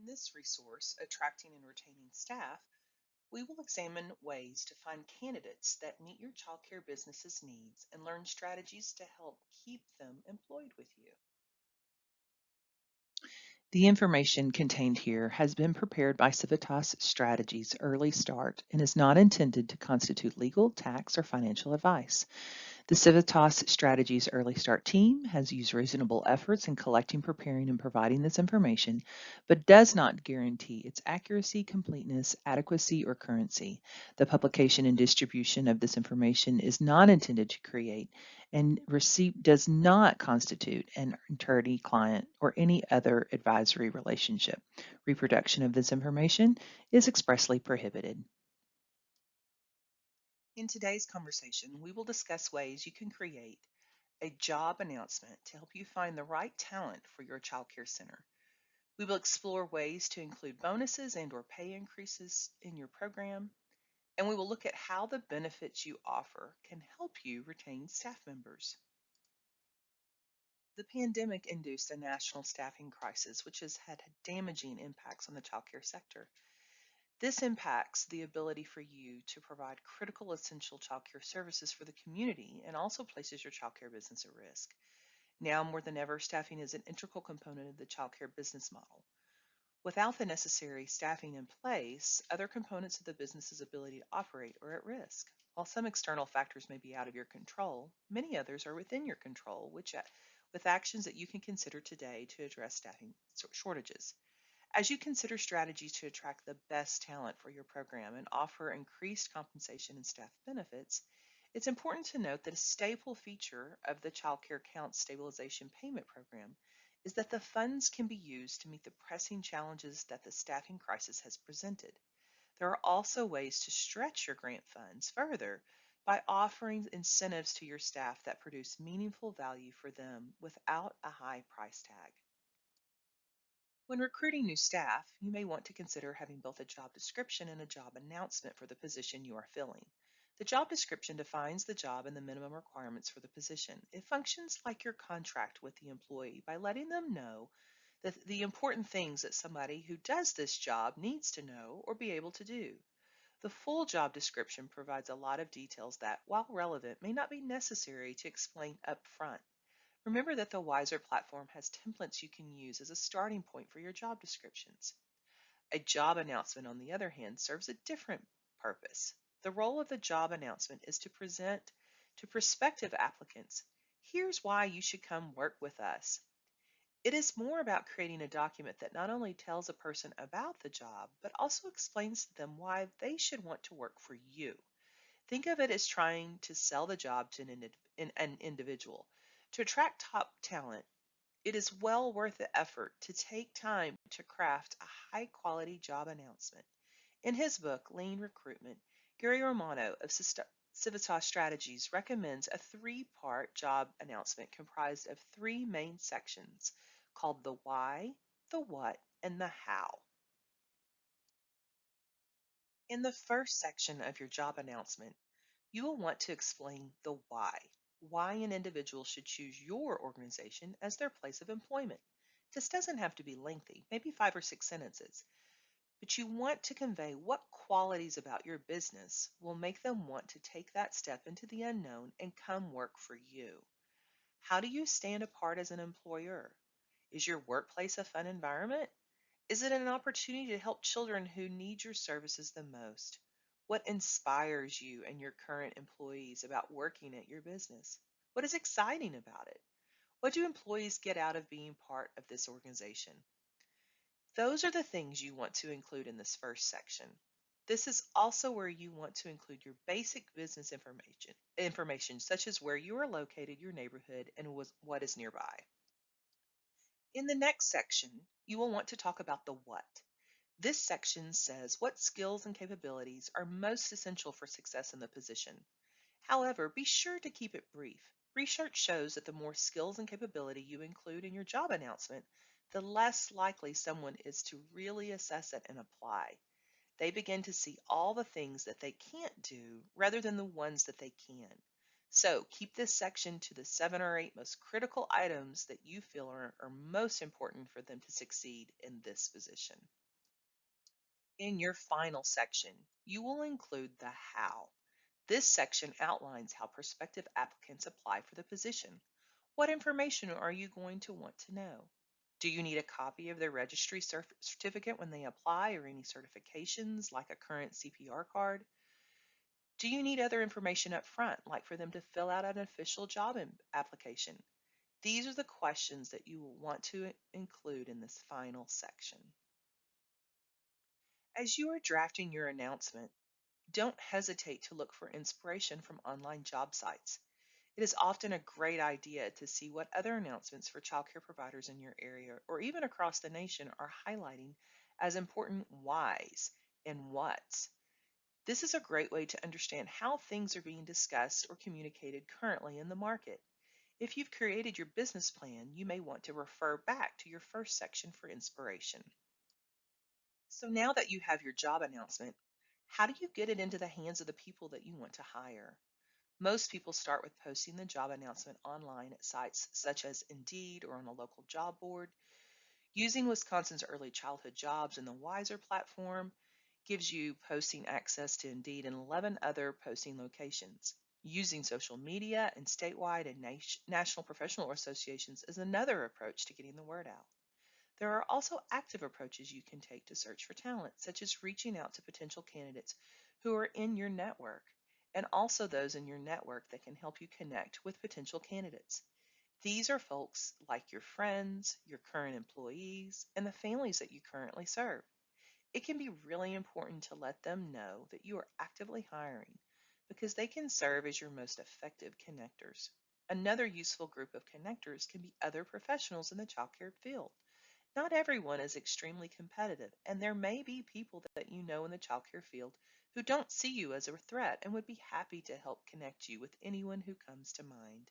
this resource, Attracting and Retaining Staff, we will examine ways to find candidates that meet your childcare business's needs and learn strategies to help keep them employed with you. The information contained here has been prepared by Civitas Strategies Early Start and is not intended to constitute legal, tax, or financial advice. The Civitas Strategies Early Start team has used reasonable efforts in collecting, preparing, and providing this information, but does not guarantee its accuracy, completeness, adequacy, or currency. The publication and distribution of this information is not intended to create, and receipt does not constitute an attorney-client or any other advisory relationship. Reproduction of this information is expressly prohibited. In today's conversation, we will discuss ways you can create a job announcement to help you find the right talent for your childcare center. We will explore ways to include bonuses and/or pay increases in your program, and we will look at how the benefits you offer can help you retain staff members. The pandemic induced a national staffing crisis, which has had damaging impacts on the childcare sector. This impacts the ability for you to provide critical essential childcare services for the community and also places your childcare business at risk. Now more than ever, staffing is an integral component of the childcare business model. Without the necessary staffing in place, other components of the business's ability to operate are at risk. While some external factors may be out of your control, many others are within your control, with actions that you can consider today to address staffing shortages. As you consider strategies to attract the best talent for your program and offer increased compensation and staff benefits, it's important to note that a staple feature of the Child Care Account Stabilization Payment Program is that the funds can be used to meet the pressing challenges that the staffing crisis has presented. There are also ways to stretch your grant funds further by offering incentives to your staff that produce meaningful value for them without a high price tag. When recruiting new staff, you may want to consider having both a job description and a job announcement for the position you are filling. The job description defines the job and the minimum requirements for the position. It functions like your contract with the employee by letting them know the important things that somebody who does this job needs to know or be able to do. The full job description provides a lot of details that, while relevant, may not be necessary to explain up front. Remember that the Wiser platform has templates you can use as a starting point for your job descriptions. A job announcement, on the other hand, serves a different purpose. The role of the job announcement is to present to prospective applicants, here's why you should come work with us. It is more about creating a document that not only tells a person about the job, but also explains to them why they should want to work for you. Think of it as trying to sell the job to an individual. To attract top talent, it is well worth the effort to take time to craft a high-quality job announcement. In his book, Lean Recruitment, Gary Romano of Civitas Strategies recommends a three-part job announcement comprised of three main sections called the why, the what, and the how. In the first section of your job announcement, you will want to explain the why an individual should choose your organization as their place of employment. This doesn't have to be lengthy, maybe 5 or 6 sentences, but you want to convey what qualities about your business will make them want to take that step into the unknown and come work for you. How do you stand apart as an employer? Is your workplace a fun environment? Is it an opportunity to help children who need your services the most? What inspires you and your current employees about working at your business? What is exciting about it? What do employees get out of being part of this organization? Those are the things you want to include in this first section. This is also where you want to include your basic business information such as where you are located, your neighborhood, and what is nearby. In the next section, you will want to talk about the what. This section says what skills and capabilities are most essential for success in the position. However, be sure to keep it brief. Research shows that the more skills and capability you include in your job announcement, the less likely someone is to really assess it and apply. They begin to see all the things that they can't do rather than the ones that they can. So keep this section to the 7 or 8 most critical items that you feel are most important for them to succeed in this position. In your final section, you will include the how. This section outlines how prospective applicants apply for the position. What information are you going to want to know? Do you need a copy of their registry certificate when they apply, or any certifications like a current CPR card? Do you need other information up front, like for them to fill out an official job application? These are the questions that you will want to include in this final section. As you are drafting your announcement, don't hesitate to look for inspiration from online job sites. It is often a great idea to see what other announcements for childcare providers in your area or even across the nation are highlighting as important whys and whats. This is a great way to understand how things are being discussed or communicated currently in the market. If you've created your business plan, you may want to refer back to your first section for inspiration. So now that you have your job announcement, how do you get it into the hands of the people that you want to hire? Most people start with posting the job announcement online at sites such as Indeed or on a local job board. Using Wisconsin's Early Childhood Jobs and the Wiser platform gives you posting access to Indeed and 11 other posting locations. Using social media and statewide and national professional associations is another approach to getting the word out. There are also active approaches you can take to search for talent, such as reaching out to potential candidates who are in your network, and also those in your network that can help you connect with potential candidates. These are folks like your friends, your current employees, and the families that you currently serve. It can be really important to let them know that you are actively hiring because they can serve as your most effective connectors. Another useful group of connectors can be other professionals in the childcare field. Not everyone is extremely competitive, and there may be people that you know in the childcare field who don't see you as a threat and would be happy to help connect you with anyone who comes to mind.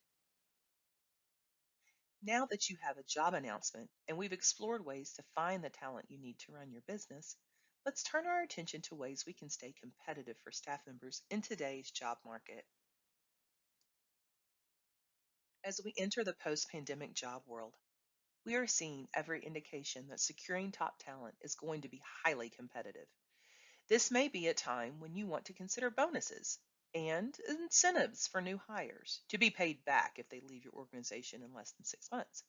Now that you have a job announcement and we've explored ways to find the talent you need to run your business, let's turn our attention to ways we can stay competitive for staff members in today's job market. As we enter the post-pandemic job world, we are seeing every indication that securing top talent is going to be highly competitive. This may be a time when you want to consider bonuses and incentives for new hires to be paid back if they leave your organization in less than 6 months.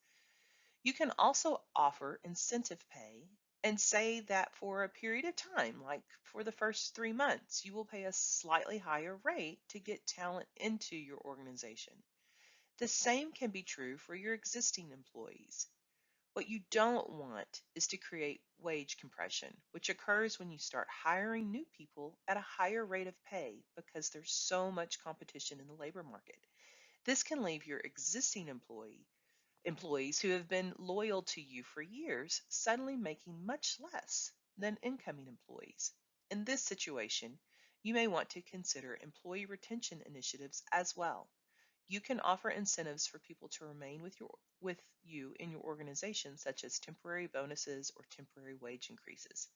You can also offer incentive pay and say that for a period of time, like for the first 3 months, you will pay a slightly higher rate to get talent into your organization. The same can be true for your existing employees. What you don't want is to create wage compression, which occurs when you start hiring new people at a higher rate of pay because there's so much competition in the labor market. This can leave your existing employees who have been loyal to you for years suddenly making much less than incoming employees. In this situation, you may want to consider employee retention initiatives as well. You can offer incentives for people to remain with you in your organization, such as temporary bonuses or temporary wage increases.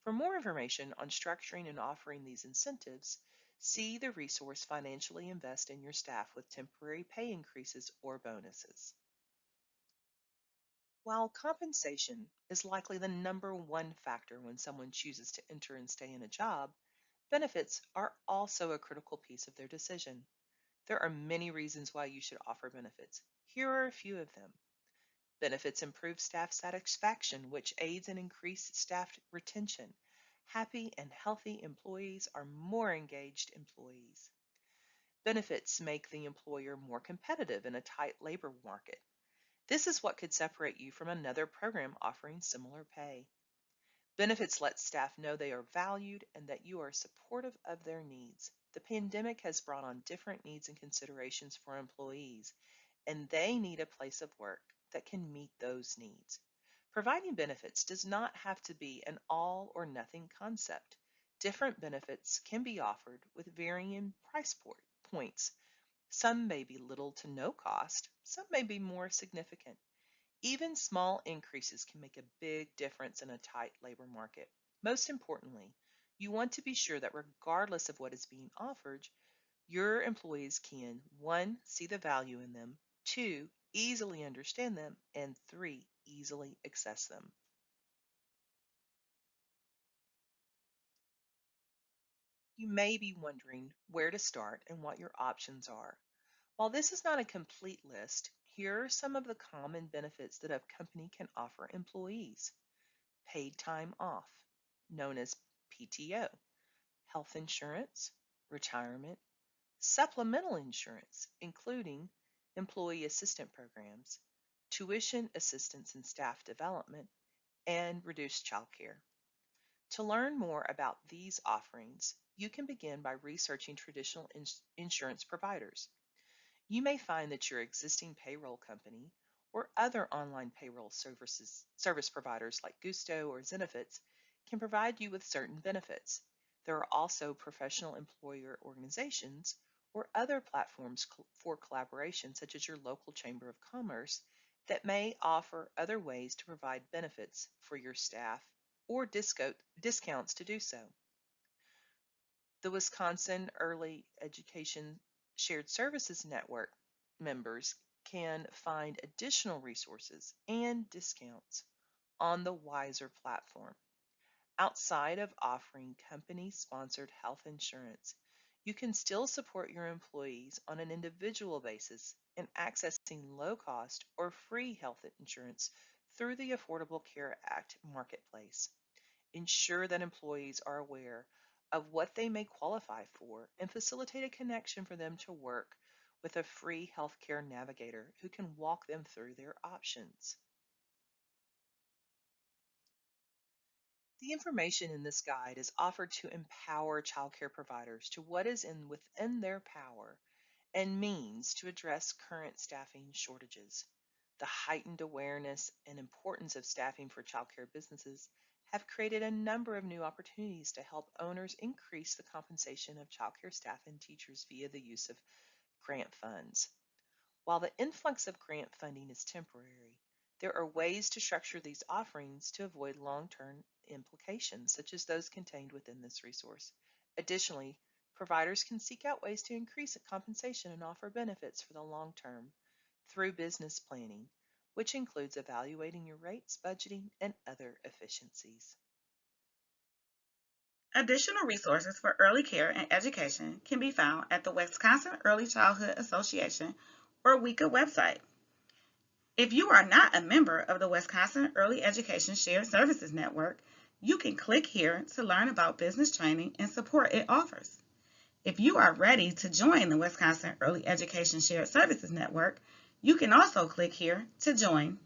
For more information on structuring and offering these incentives, see the resource Financially Invest in Your Staff with Temporary Pay Increases or Bonuses. While compensation is likely the number one factor when someone chooses to enter and stay in a job, benefits are also a critical piece of their decision. There are many reasons why you should offer benefits. Here are a few of them. Benefits improve staff satisfaction, which aids in increased staff retention. Happy and healthy employees are more engaged employees. Benefits make the employer more competitive in a tight labor market. This is what could separate you from another program offering similar pay. Benefits let staff know they are valued and that you are supportive of their needs. The pandemic has brought on different needs and considerations for employees, and they need a place of work that can meet those needs. Providing benefits does not have to be an all or nothing concept. Different benefits can be offered with varying price points. Some may be little to no cost, some may be more significant. Even small increases can make a big difference in a tight labor market. Most importantly, you want to be sure that regardless of what is being offered, Your employees can 1. See the value in them, 2. Easily understand them, and 3. Easily access them. You may be wondering where to start and what your options are. While this is not a complete list, here are some of the common benefits that a company can offer employees. Paid time off, known as PTO, health insurance, retirement, supplemental insurance, including employee assistance programs, tuition assistance and staff development, and reduced childcare. To learn more about these offerings, you can begin by researching traditional insurance providers. You may find that your existing payroll company or other online payroll service providers like Gusto or Zenefits can provide you with certain benefits. There are also professional employer organizations or other platforms for collaboration, such as your local chamber of commerce, that may offer other ways to provide benefits for your staff or discounts to do so. The Wisconsin Early Education Shared Services Network members can find additional resources and discounts on the Wiser platform. Outside of offering company-sponsored health insurance, you can still support your employees on an individual basis in accessing low-cost or free health insurance through the Affordable Care Act marketplace. Ensure that employees are aware of what they may qualify for and facilitate a connection for them to work with a free healthcare navigator who can walk them through their options. The information in this guide is offered to empower childcare providers to what is within their power and means to address current staffing shortages. The heightened awareness and importance of staffing for childcare businesses have created a number of new opportunities to help owners increase the compensation of childcare staff and teachers via the use of grant funds. While the influx of grant funding is temporary, there are ways to structure these offerings to avoid long-term implications, such as those contained within this resource. Additionally, providers can seek out ways to increase compensation and offer benefits for the long term through business planning, which includes evaluating your rates, budgeting, and other efficiencies. Additional resources for early care and education can be found at the Wisconsin Early Childhood Association or WECA website. If you are not a member of the Wisconsin Early Education Shared Services Network, you can click here to learn about business training and support it offers. If you are ready to join the Wisconsin Early Education Shared Services Network, you can also click here to join